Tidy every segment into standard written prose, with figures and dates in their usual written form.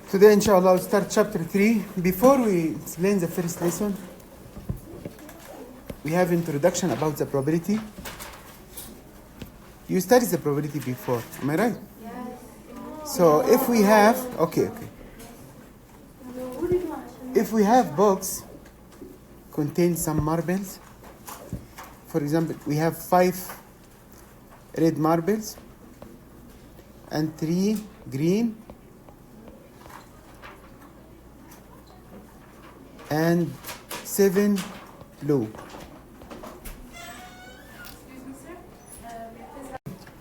Today, inshallah, we'll start chapter 3. Before we explain the first lesson, we have introduction about the probability. You studied the probability before, am I right? Yes. So if we have, okay. If we have box contains some marbles, for example, we have 5 red marbles and 3 green and 7 blue.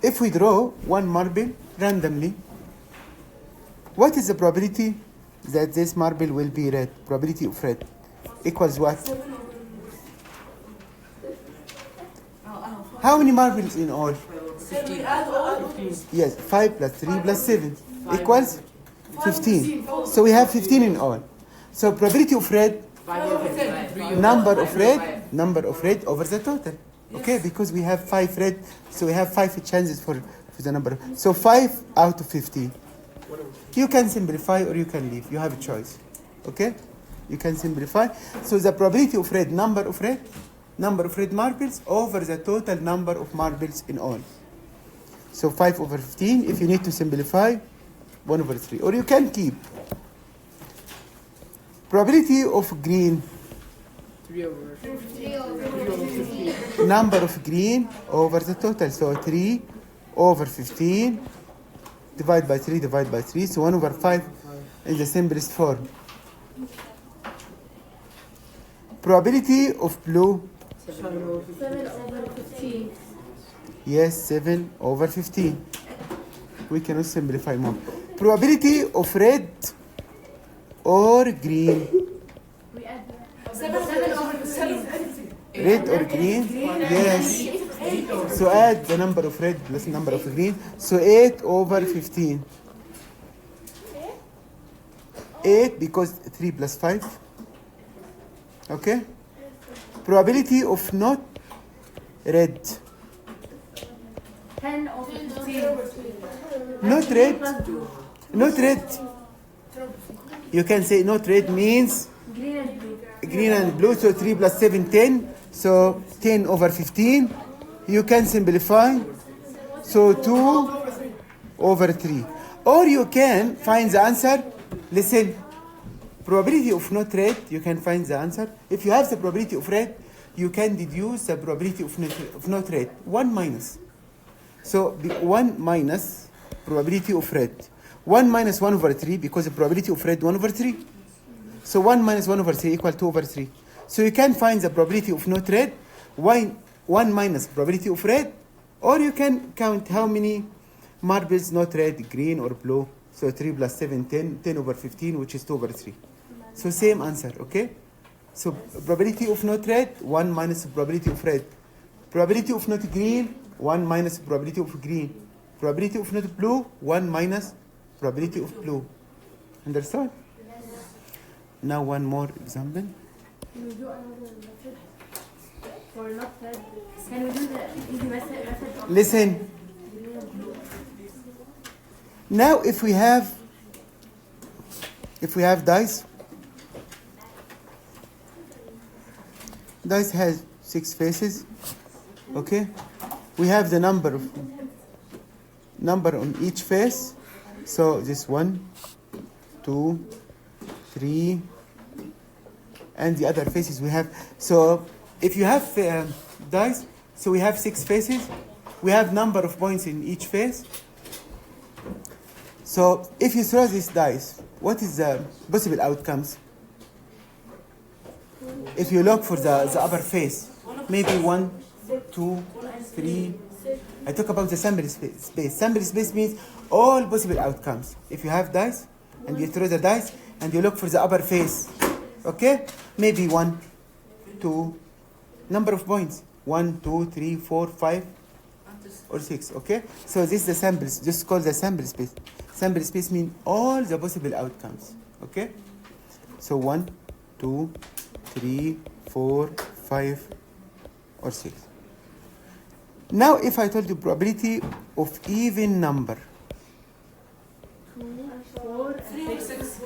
If we draw one marble randomly, what is the probability that this marble will be red? Probability of red equals what? How many marbles in all? 15. Yes, 5 plus 3 plus 7 equals 15. So we have 15 in all. So probability of red, number of red over the total. Okay, because we have 5 red, so we have 5 chances for the number. So 5 out of 15. You can simplify or you can leave. You have a choice. Okay? You can simplify. So the probability of red, number of red marbles over the total number of marbles in all. So 5 over 15. If you need to simplify, 1 over 3. Or you can keep. Probability of green. 3 over 15. Number of green over the total. So 3 over 15. Divide by 3. So 1 over 5 in the simplest form. Probability of blue. 7 over 15. Yes, 7 over 15. We cannot simplify more. Probability of red or green. 7 over 15. Red or green? Yes. So add the number of red plus the number of green. So 8 over 15. 8 because 3 plus 5. Okay? Probability of not red. 10 over 15. Not red. Not red. You can say not red means Green and blue. green and blue. So 3 plus 7, 10. So 10 over 15. You can simplify. So 2 over 3. Or you can find the answer. Listen. Probability of not red, you can find the answer. If you have the probability of red, you can deduce the probability of not red. 1 minus. So 1 minus probability of red. 1 minus 1 over 3 because the probability of red 1 over 3. So 1 minus 1 over 3 equal 2 over 3. So you can find the probability of not red. 1 minus probability of red. Or you can count how many marbles not red, green or blue. So 3 plus 7, 10. 10 over 15, which is 2 over 3. So same answer, okay? So probability of not red, 1 minus probability of red. Probability of not green, 1 minus probability of green. Probability of not blue, 1 minus probability of blue. Understand? Now one more example. Can we do another method for not red? Can we do the easy method? Listen. Now if we have dice has 6 faces. Okay, we have the number on each face. So this 1, 2, 3, and the other faces we have. So if you have dice, so we have 6 faces. We have number of points in each face. So if you throw this dice, what is the possible outcomes? If you look for the upper face, maybe 1, 2, 3. I talk about the sample space. Sample space means all possible outcomes. If you have dice and you throw the dice and you look for the upper face, okay? Maybe 1, 2, number of points. 1, 2, 3, 4, 5, or 6, okay? So this is the sample, just call the sample space. Sample space means all the possible outcomes, okay? So 1, 2, 3, 4, 5, or 6. Now if I told you probability of even number, 4 and 6.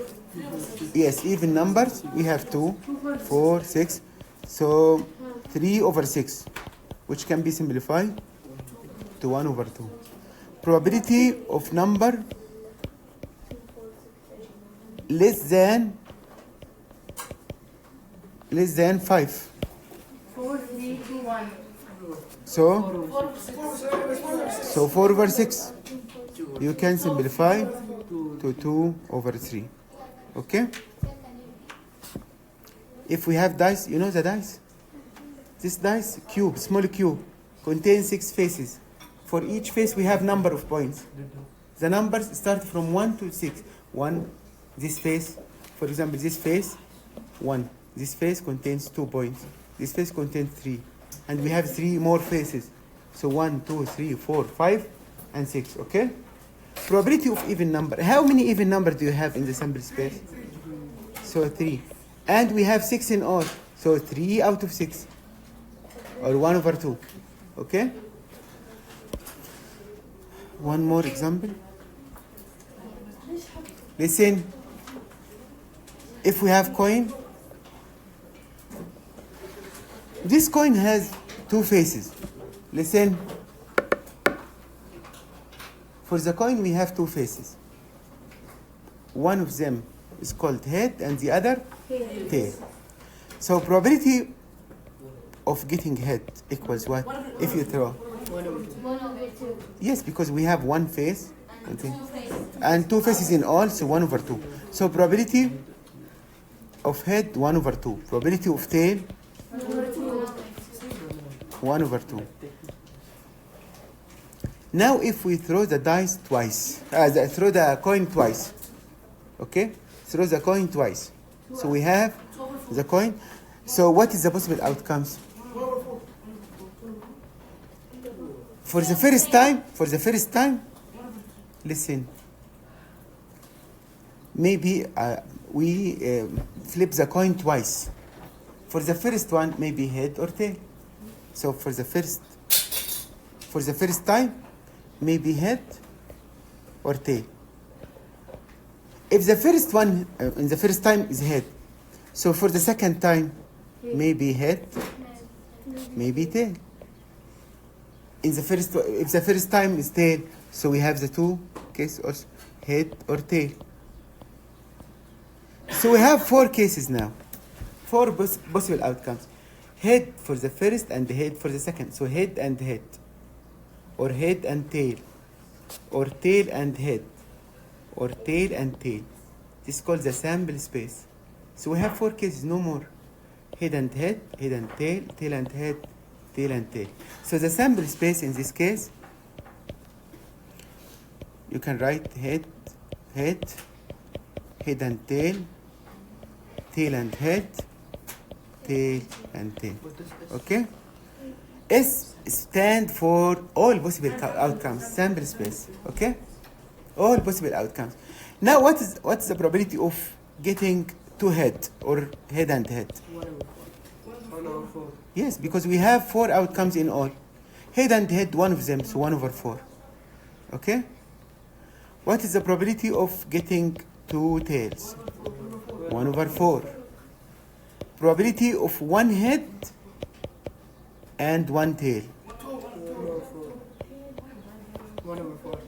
Yes, even numbers, we have 2, 4, 6. So 3 over 6, which can be simplified to 1 over 2. Probability of number less than 5. 4, 3, 2, 1. So 4 over 6. You can simplify to 2 over 3. Okay? If we have dice, you know the dice? This dice, cube, small cube, contains 6 faces. For each face, we have number of points. The numbers start from 1 to 6. 1, this face, for example, this face, 1. This face contains 2 points. This face contains 3. And we have 3 more faces. So 1, 2, 3, 4, 5, and 6. Okay? Probability of even number. How many even number do you have in the sample space? So 3. And we have 6 in all. So 3 out of 6. Or 1 over 2. Okay? One more example. Listen. If we have coin, this coin has 2 faces. Listen. For the coin, we have 2 faces. One of them is called head and the other tail. So probability of getting head equals what? If you throw. 1 over 2. Yes, because we have 1 face and 2 faces in all, so 1 over 2. So probability of head 1 over 2. Probability of tail 1 over 2. Now if we throw the dice twice, throw the coin twice, okay? Throw the coin twice. So we have the coin. So what is the possible outcomes? For the first time, listen. Maybe we flip the coin twice. For the first one, maybe head or tail. So for the first time, maybe head or tail. If the first one in the first time is head, so for the second time, maybe head, maybe tail. If the first time is tail, so we have the 2 cases also, head or tail. So we have 4 cases now, 4 possible outcomes. Head for the first and head for the second. So head and head, or head and tail, or tail and head, or tail and tail. This is called the sample space. So we have 4 cases, no more. Head and head, head and tail, tail and head, tail and tail. So the sample space in this case, you can write head, head, head and tail, tail and head, tail and tail. Okay? S stand for all possible outcomes, sample space. Okay? All possible outcomes. Now what is the probability of getting 2 head or head and head? 1 over 4. Yes, because we have 4 outcomes in all. Head and head, 1 of them, so 1 over 4. Okay? What is the probability of getting 2 tails? 1 over 4. Probability of 1 head and 1 tail. 1 over 4.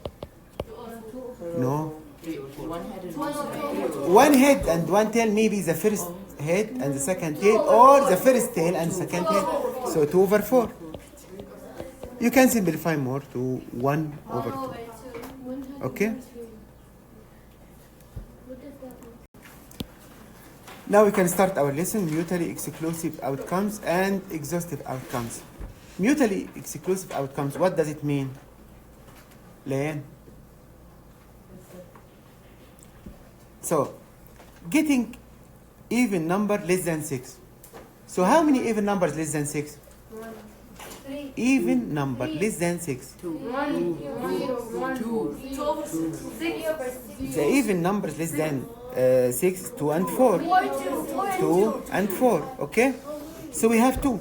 No. 1 head and 1 tail. 1 head and 1 tail, maybe the first head and the second tail, or the first tail and the second tail. So 2 over 4. You can simplify more to 1 over 2. Okay? Now we can start our lesson, mutually exclusive outcomes and exhaustive outcomes. Mutually exclusive outcomes, what does it mean? Leanne? So, getting even number less than 6. So how many even numbers less than 6? 3. Even number less than 6. 1, 2, 6 over 6. The even numbers less than 6, 2 and 4. 2 and 4, okay? So we have 2,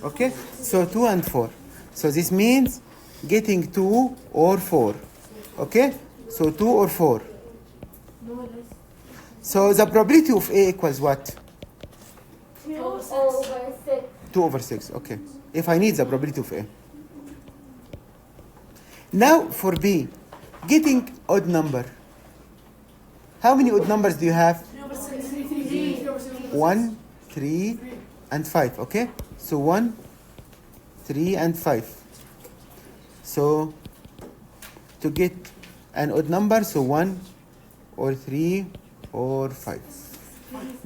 okay? So 2 and 4. So this means getting 2 or 4, okay? So 2 or 4. No less. So the probability of A equals what? 2/6. 2 over 6. Okay. If I need the probability of A. Now for B, getting odd number. How many odd numbers do you have? 1, 3, and 5. Okay. So 1, 3, and 5. So to get an odd number, so 1 or 3 or 5.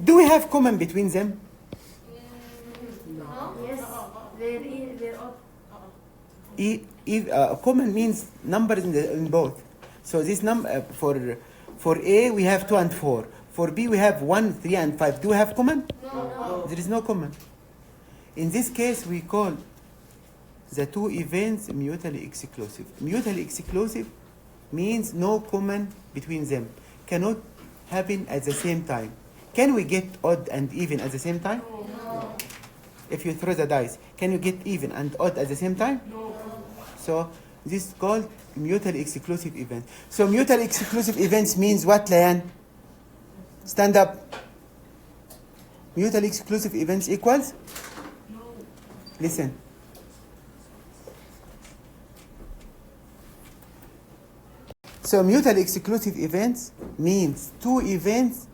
Do we have common between them? Yes. They're odd. Common means numbers in both. So this number for A we have 2 and 4. For B we have 1, 3, and 5. Do we have common? No. There is no common. In this case we call the two events mutually exclusive. Mutually exclusive means no common between them. Cannot happen at the same time. Can we get odd and even at the same time? No. If you throw the dice, can you get even and odd at the same time? No. So this is called mutually exclusive event. So mutually exclusive events means what, Layan? Stand up. Mutually exclusive events equals? No. Listen. So mutually exclusive events means two events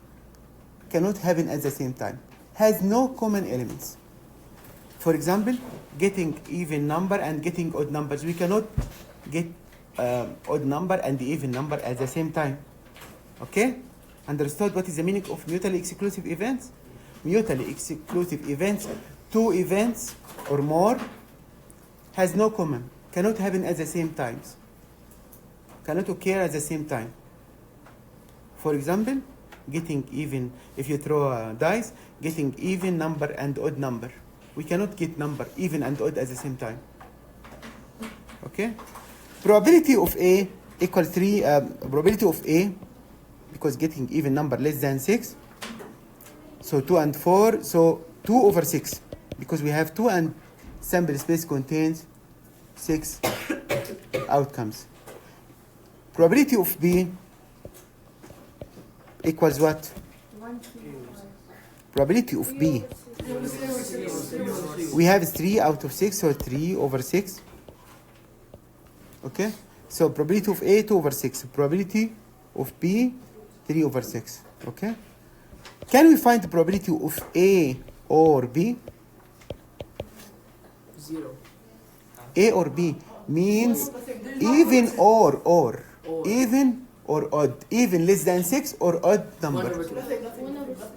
cannot happen at the same time. Has no common elements. For example, getting even number and getting odd numbers. We cannot get odd number and the even number at the same time. Okay? Understood what is the meaning of mutually exclusive events? Mutually exclusive events, two events or more, has no common. Cannot happen at the same times. Cannot occur at the same time. For example, getting even, if you throw a dice, getting even number and odd number. We cannot get number even and odd at the same time. Okay? Probability of A equals 3. Probability of A, because getting even number less than 6. So 2 and 4. So 2 over 6. Because we have 2 and sample space contains 6 outcomes. Probability of B equals what? 1, 2, 5. Probability of B. We have 3 out of 6, so 3 over 6. Okay? So probability of A, 2 over 6. Probability of B, 3 over 6. Okay? Can we find the probability of A or B? 0. A or B means even or. Even or odd. Even less than 6 or odd 1 number. over 2. 1 over 6.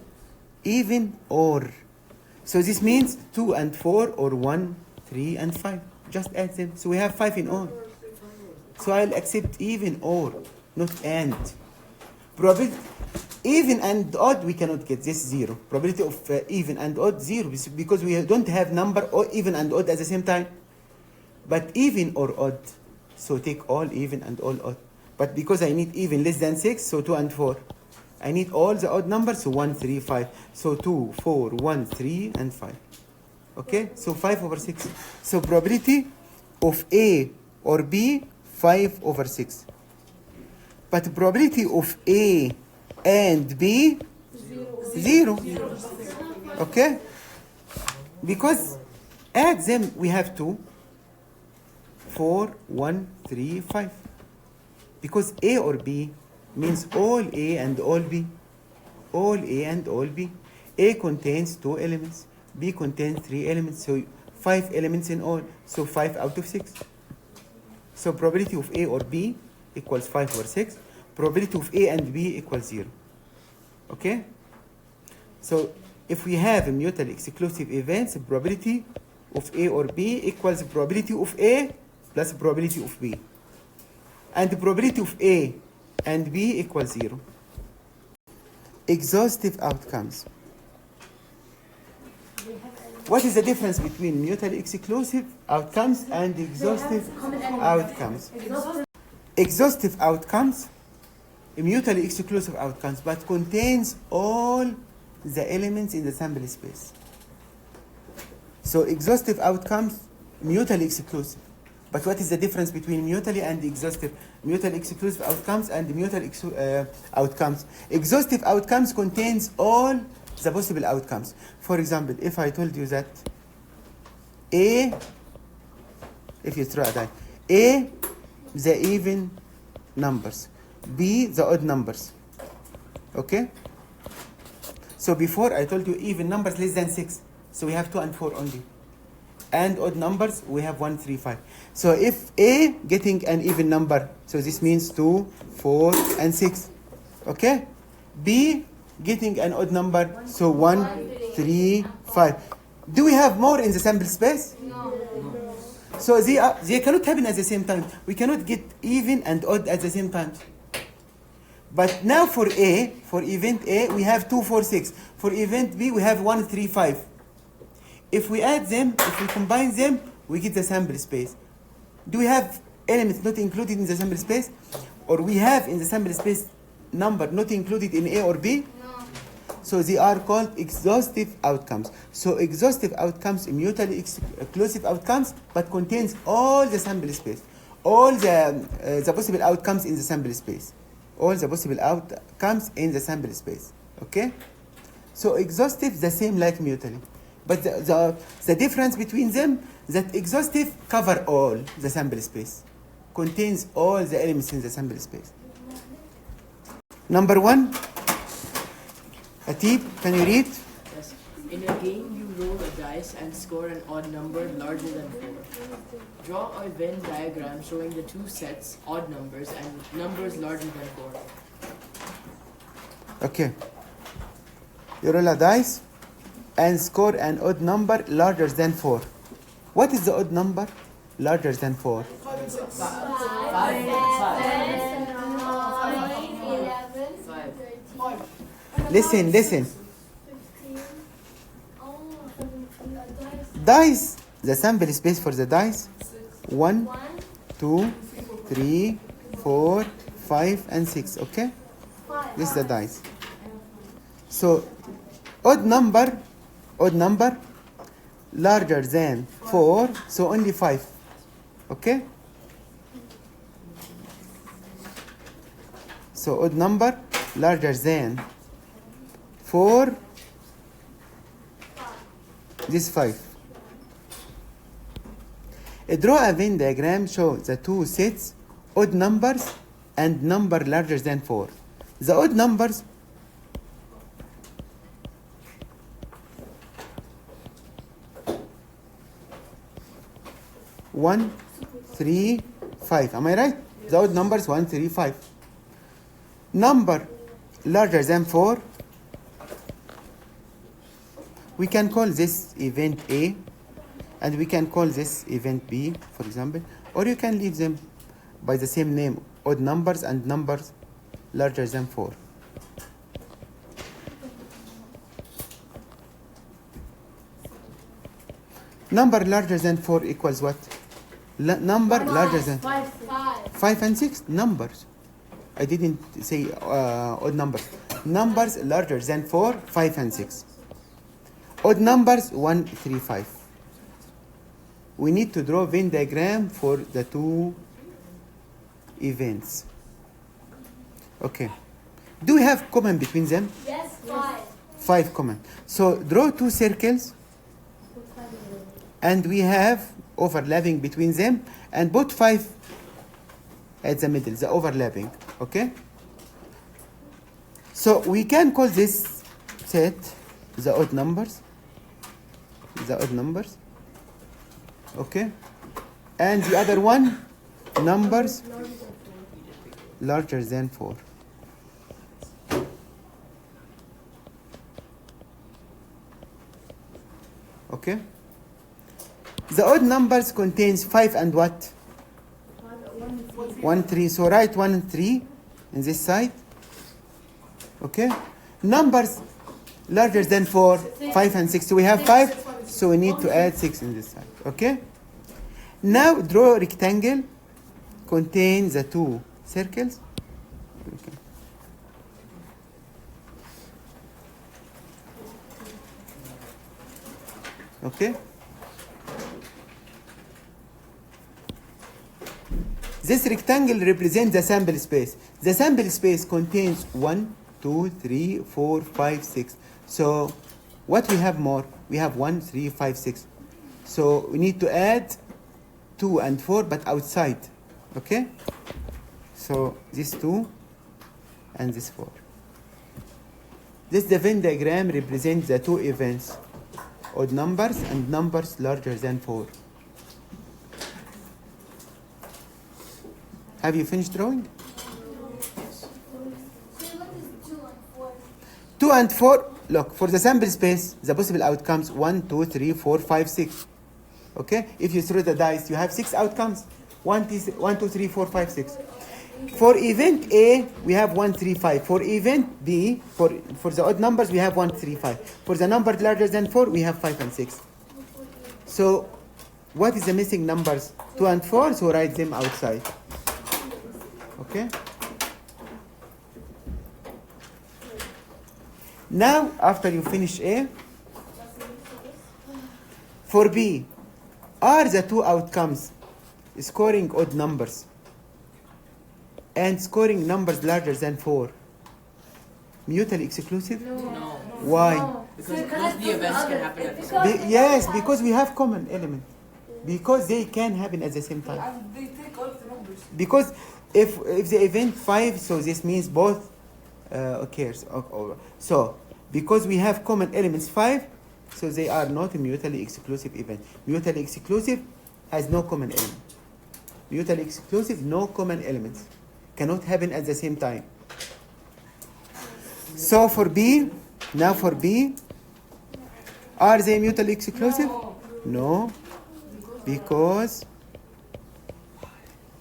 Even or. So this means 2 and 4 or 1, 3 and 5. Just add them. So we have 5 in all. So I'll accept even or, not and. Probability even and odd we cannot get. This 0. Probability of even and odd 0 because we don't have number or even and odd at the same time. But even or odd, so take all even and all odd. But because I need even less than 6, so 2 and 4. I need all the odd numbers, so 1, 3, 5. So 2, 4, 1, 3, and 5. Okay? So 5 over 6. So probability of A or B, 5 over 6. But probability of A and B, 0. Okay? Because add them, we have 2, 4, 1, 3, 5. Because A or B means all A and all B. All A and all B. A contains 2 elements. B contains 3 elements. So 5 elements in all. So 5 out of 6. So probability of A or B equals 5 over 6. Probability of A and B equals 0. Okay? So if we have a mutually exclusive events, probability of A or B equals probability of A plus probability of B. And the probability of A and B equals 0. Exhaustive outcomes. What is the difference between mutually exclusive outcomes and exhaustive outcomes? Exhaustive outcomes, mutually exclusive outcomes, but contains all the elements in the sample space. So exhaustive outcomes, mutually exclusive, But what is the difference between mutually and exhaustive? Mutually exclusive outcomes and mutually outcomes. Exhaustive outcomes contains all the possible outcomes. For example, if I told you that A, if you throw a die, A, the even numbers, B, the odd numbers. Okay? So before I told you even numbers less than 6. So we have 2 and 4 only. And odd numbers, we have 1, 3, 5. So if A getting an even number, so this means 2, 4, and 6. Okay? B getting an odd number, so 1, 3, 5. Do we have more in the sample space? No. So they cannot happen at the same time. We cannot get even and odd at the same time. But now for A, for event A, we have 2, 4, 6. For event B, we have 1, 3, 5. If we add them, if we combine them, we get the sample space. Do we have elements not included in the sample space? Or we have in the sample space number not included in A or B? No. So they are called exhaustive outcomes. So exhaustive outcomes, mutually exclusive outcomes, but contains all the sample space, all the possible outcomes in the sample space, all the possible outcomes in the sample space. Okay. So exhaustive the same like mutually, but the difference between them that exhaustive cover all the sample space, contains all the elements in the sample space. Number 1. Atib, can you read? Yes. In a game, you roll a dice and score an odd number larger than 4. Draw a Venn diagram showing the two sets, odd numbers and numbers larger than 4. Okay. You roll a dice and score an odd number larger than 4. What is the odd number larger than 4? 5, 5. Listen. Dice, the sample space for the dice, 1, 2, 3, 4, 5, and 6. Okay? This is the dice. So, odd number larger than 4, so only 5. Okay? So odd number larger than 4, this 5. Draw a Venn diagram, show the two sets, odd numbers and number larger than 4. The odd numbers, one, 3, 5. Am I right? The odd numbers 1, 3, 5. Number larger than 4, we can call this event A and we can call this event B, for example, or you can leave them by the same name, odd numbers and numbers larger than 4. Number larger than 4 equals what? Number larger than 5 and 6 numbers. I didn't say odd numbers. Numbers larger than 4, 5 and 6. Odd numbers 1, 3, 5. We need to draw Venn diagram for the two events. Okay. Do we have common between them? Yes, 5. 5 common. So draw 2 circles and we have overlapping between them and put 5 at the middle, the overlapping. Okay? So we can call this set the odd numbers. The odd numbers. Okay? And the other one, numbers larger than 4. Okay? The odd numbers contains 5 and what? 1, 3. So write 1 and 3 in this side. Okay? Numbers larger than 4, 5 and 6. So we have 5, so we need to add 6 in this side. Okay? Now draw a rectangle, contain the 2 circles. Okay. Okay? This rectangle represents the sample space. The sample space contains 1, 2, 3, 4, 5, 6. So what we have more? We have 1, 3, 5, 6. So we need to add 2 and 4, but outside. Okay? So this 2 and this 4. This the Venn diagram represents the two events, odd numbers and numbers larger than 4. Have you finished drawing? So what is 2 and 4? 2 and 4, look, for the sample space, the possible outcomes 1, 2, 3, 4, 5, 6. Okay? If you throw the dice, you have 6 outcomes. 1, 2, 3, 4, 5, 6. For event A, we have 1, 3, 5. For event B, for the odd numbers, we have 1, 3, 5. For the number larger than 4, we have 5 and 6. So, what is the missing numbers? 2 and 4, so write them outside. Okay? Now, after you finish A, for B, are the two outcomes scoring odd numbers and scoring numbers larger than 4 mutually exclusive? No. Why? Because both the events can happen at the same time. Yes, because we have common element. Because they can happen at the same time. And they take all the numbers. Because if the event 5, so this means both occurs. So, because we have common elements 5, so they are not a mutually exclusive event. Mutually exclusive has no common element. Mutually exclusive, no common elements. Cannot happen at the same time. So for B, now for B, are they mutually exclusive? No, because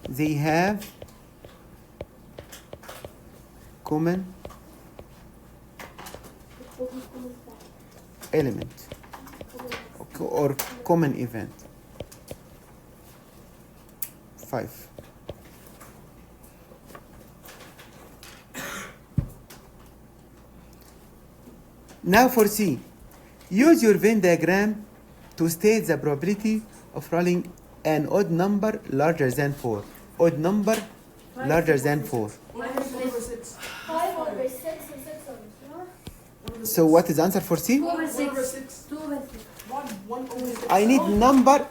they have common element or common event. 5. Now for C, use your Venn diagram to state the probability of rolling an odd number larger than 4. Odd number larger than 4. 5 over 6. 5 over 6 and 6 over 4. So what is the answer for C? 2 over 1 over 6. 6. 2 over 6. 1 over 6. I need number.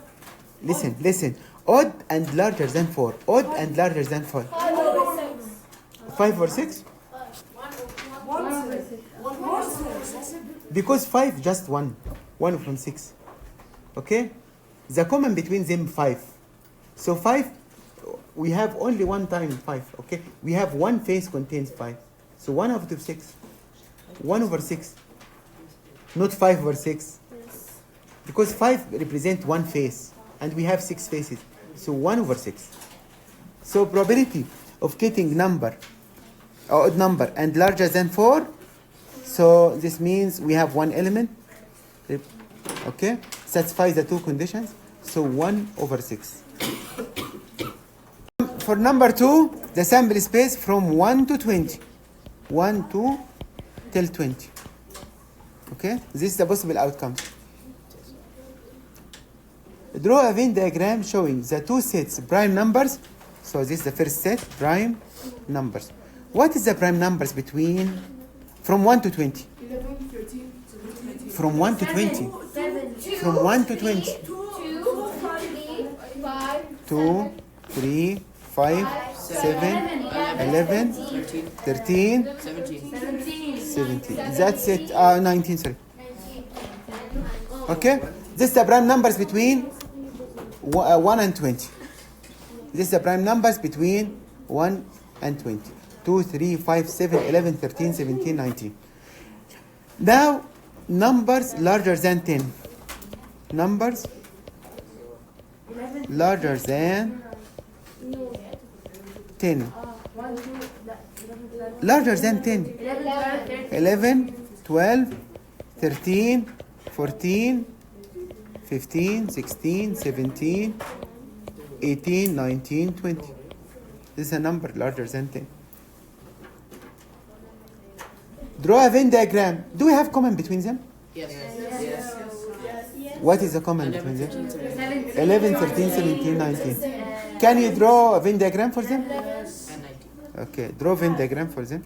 Listen. Odd and larger than 4. Odd and larger than 4. 5 over 6. 5 or 6? 1 over 6. 1 over 6. Because 5 just 1. 1 from 6. Okay? The common between them 5. So 5, we have only one time 5. Okay? We have one face contains 5. So 1 over 6. 1 over 6. Not 5 over 6. Yes. Because 5 represent one face. And we have 6 faces. So 1 over 6. So probability of getting number, odd number, and larger than 4. So this means we have one element. Okay? Satisfies the two conditions. So 1 over 6. For number 2, the sample space from 1 to 20. 1 to till 20. Okay? This is the possible outcome. Draw a Venn diagram showing the two sets prime numbers. So this is the first set, prime numbers. What is the prime numbers between from 1 to 20? 11, 13, 17, 18. From 1 to 20. 7. From 1 to 20. 2, 3, 5, 2, 3, 5, 7, 11, 13, 13, 17. 17. 17. That's it. 19, sorry. Okay? This is the prime numbers between 1 and 20. This is the prime numbers between 1 and 20. 2, 3, 5, 7, 11, 13, 17, 19. Now, numbers larger than 10. Numbers larger than 10. Larger than 10. 11, 12, 13, 14, 15, 16, 17, 18, 19, 20. This is a number larger than 10. Draw a Venn diagram. Do we have common between them? Yes. What is the common between them? 11, 13, 17, 19. Can you draw a Venn diagram for them? And 19. Okay, draw Venn diagram for them.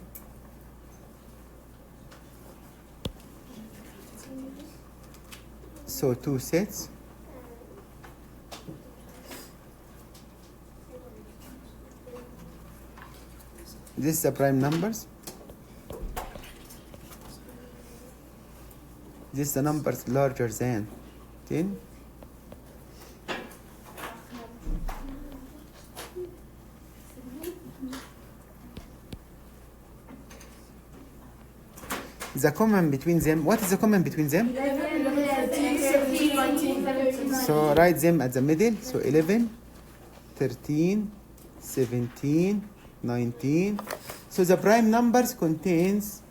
So 2 sets. This is the prime numbers. This is the numbers larger than 10. The common between them, what is the common between them? 17. So write them at the middle. So 11, 13, 17, 19. So the prime numbers contains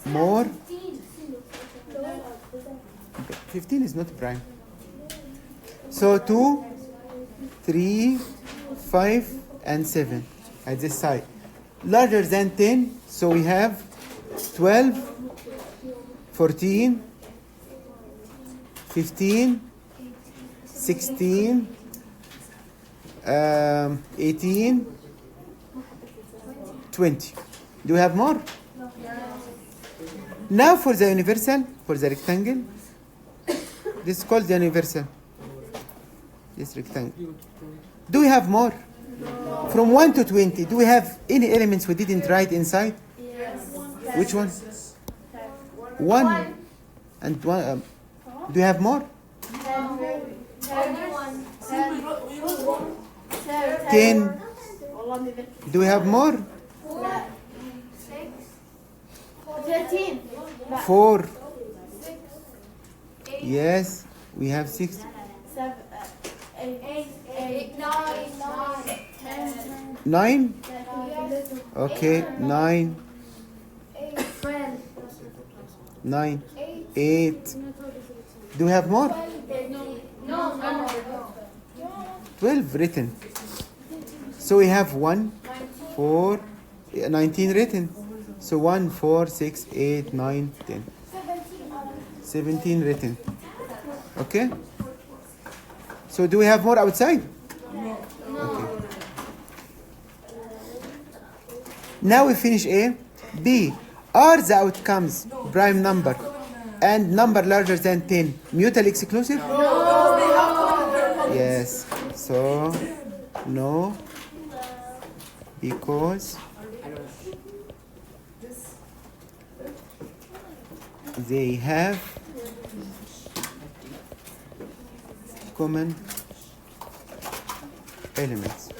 more. 15 is not prime. So 2, 3, 5, and 7 at this side. Larger than 10, so we have 12, 14, 15, 16, 18, 20. Do we have more? Now for the universal, for the rectangle, this is called the universal. This rectangle. Do we have more? From 1 to 20, do we have any elements we didn't write inside? Which one? 1 and 1. Do you have more? 10. Do we have more? 13. 4. Yes, we have 6. 7. 8. 9? Okay, 9. 9. 8. Do we have more? 12 written. So we have 1, 4, 19 written. So 1, 4, 6, 8, 9, 10. 17 written. Okay? So do we have more outside? Okay. Now we finish A. B. Are the outcomes prime number and number larger than 10 mutually exclusive? Yes. So, no. Because they have common elements.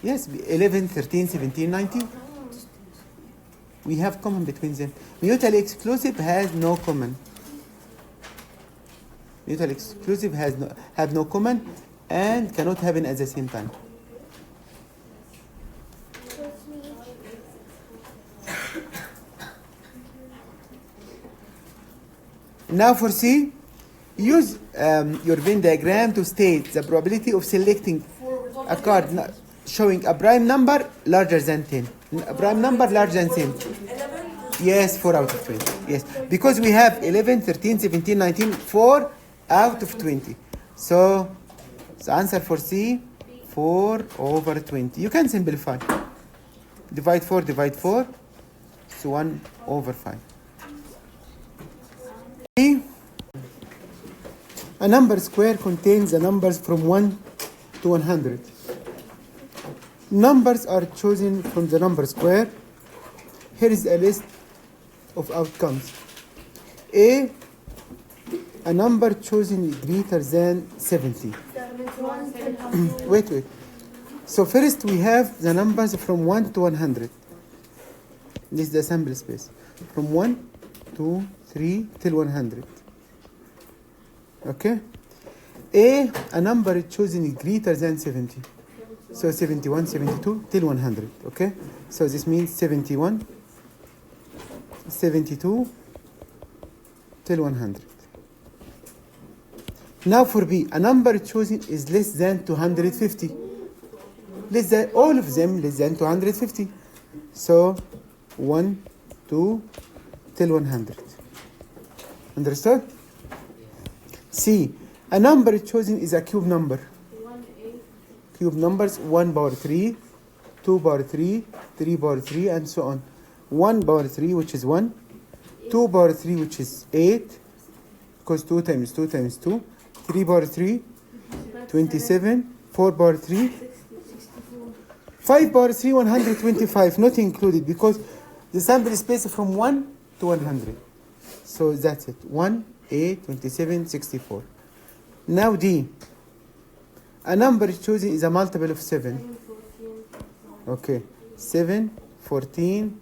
Yes, 11, 13, 17, 19. We have common between them. Mutually exclusive has no common. Mutually exclusive have no common and cannot happen at the same time. Now for C, use your Venn diagram to state the probability of selecting a card showing a prime number larger than 10. A prime number larger than 10. Yes, 4 out of 20. Yes, because we have 11, 13, 17, 19, 4 out of 20. So the answer for C, 4 over 20. You can simplify. Divide 4, divide 4. So 1 over 5. A number square contains the numbers from 1 to 100. Numbers are chosen from the number square. Here is a list of outcomes. A number chosen is greater than 70. Wait. So first we have the numbers from 1 to 100. This is the sample space. From 1, 2, 3 till 100. Okay? A number chosen is greater than 70. So 71, 72 till 100. Okay? So this means 71, 72 till 100. Now for B, a number chosen is less than 250. Less than, all of them less than 250. So 1, 2 till 100. Understood? C, A number chosen is a cube number. 1, 8. Cube numbers 1 power 3, 2 power 3, 3 power 3, and so on. 1 power 3, which is 1. 2 power 3, which is 8, because 2 times 2 times 2. 3 power 3, 27. 4 power 3, 64. 5 power 3, 125, not included, because the sample space is from 1 to 100. So that's it. 1, 8, 27, 64. Now D. A number chosen is a multiple of 7. 14. Okay. 7, 14,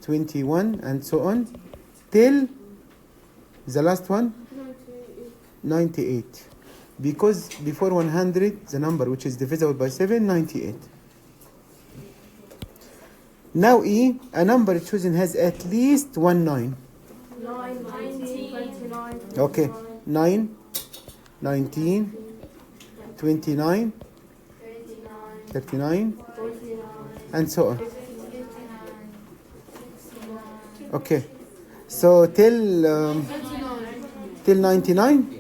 21, and so on. Till the last one, 98. Because before 100, the number which is divisible by 7, 98. Now E, a number chosen has at least one 9. 9, 19, 29. Okay. 9, 19, 29, 39, 49. and so on. Okay. So till 99.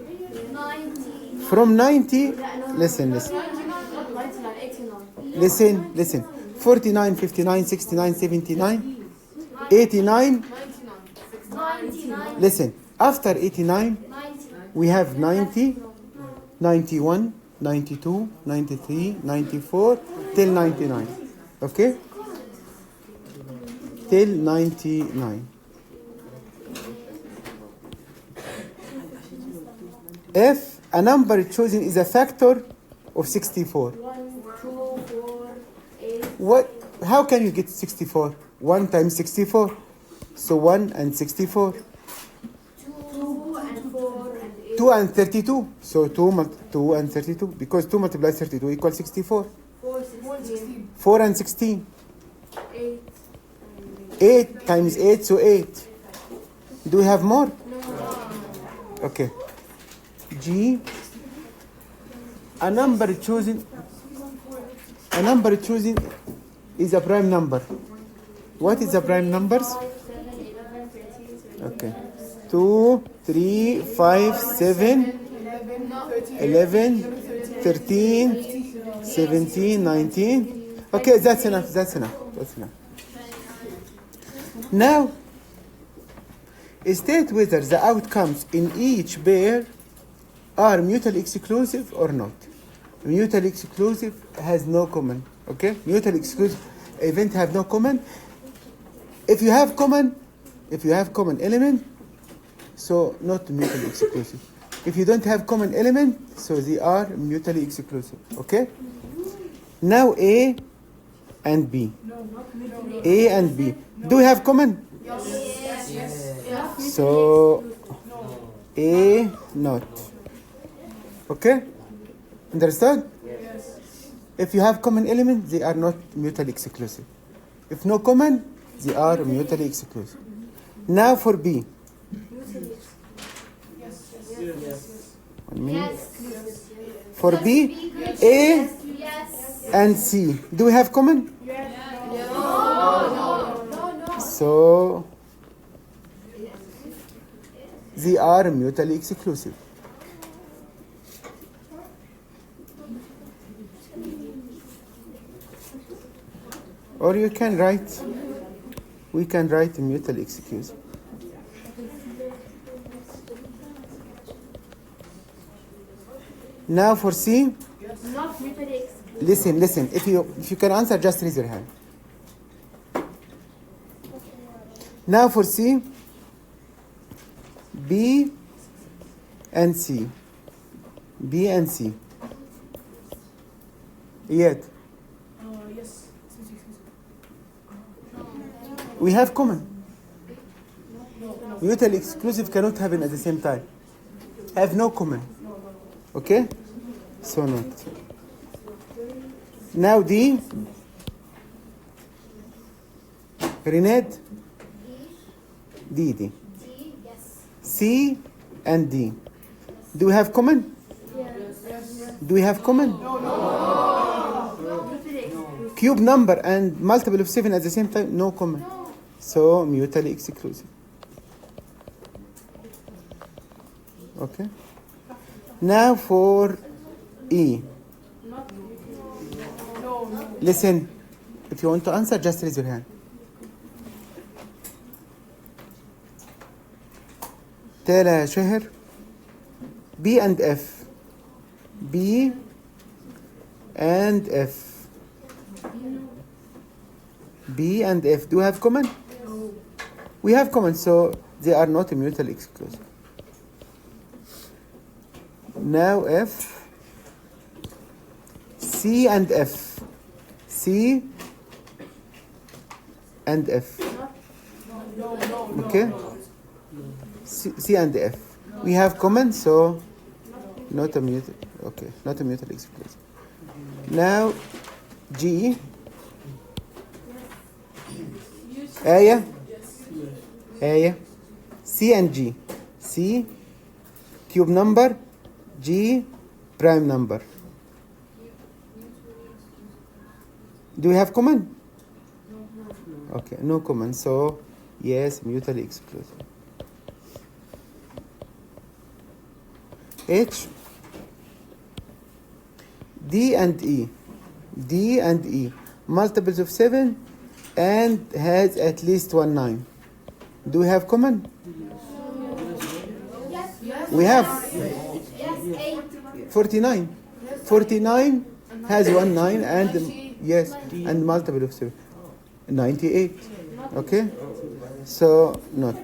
From 90, listen. 89. 49, 59, 69, 79, 89. 99. Listen, after 89, we have 90, 91, 92, 93, 94, till 99. Okay? Till 99. If a number chosen is a factor of 64, 1, 2, 4, 8. how can you get 64? 1 times 64. So 1 and 64. 2 and 4 and 8. 2 and 32. So 2 and 32. Because 2 multiplied 32 equals 64. 4, 16. 4 and 16. 8. 8 times 8, so 8. Do we have more? Okay. G. A number chosen is a prime number. What is the prime numbers? 5, 7, 11, 13, 13. Okay. 2, 3, 5, 7, 11, 13, 17, 19. Okay, that's enough. Now, state whether the outcomes in each pair are mutually exclusive or not. Mutually exclusive has no common. Okay? Mutually exclusive event have no common. If you have common element, so not mutually exclusive. If you don't have common element, so they are mutually exclusive. Okay? Now A and B. A and B. Do we have common? So A not. Okay? Understood? If you have common element, they are not mutually exclusive. If no common, they are mutually exclusive. Now for B. 1 minute. For B, A and C. Do we have common? So they are mutually exclusive. Or you can write, we can write mutually exclusive. Now for C, Not mutually exclusive. listen. If you can answer, just raise your hand. Now for C, B and C. B and C. Yet. Yes. We have common. Mutually exclusive cannot happen at the same time. Have no common. Okay? So not. Now D. Renate. D. C and D. Do we have common? Do we have common? Cube number and multiple of 7 at the same time? No common. So mutually exclusive. Okay? Now for E. Listen, if you want to answer, just raise your hand. تالي شهر. B and F. B and F. B and F. Do you have common? We have common, so they are not mutually exclusive. Now F. C and F. C and F. Okay? C and F. We have common, so not a mutual. Okay, not a mutually exclusive. Now G. آية. آية. C and G. C cube number. G prime number. Do we have common? Okay, no common. So yes, mutually exclusive. H. D and E. D and E. Multiples of 7 and has at least 1 9. Do we have common? We have 49. 49 has 1 9 and yes, and multiple of 7. 98. Okay? So not.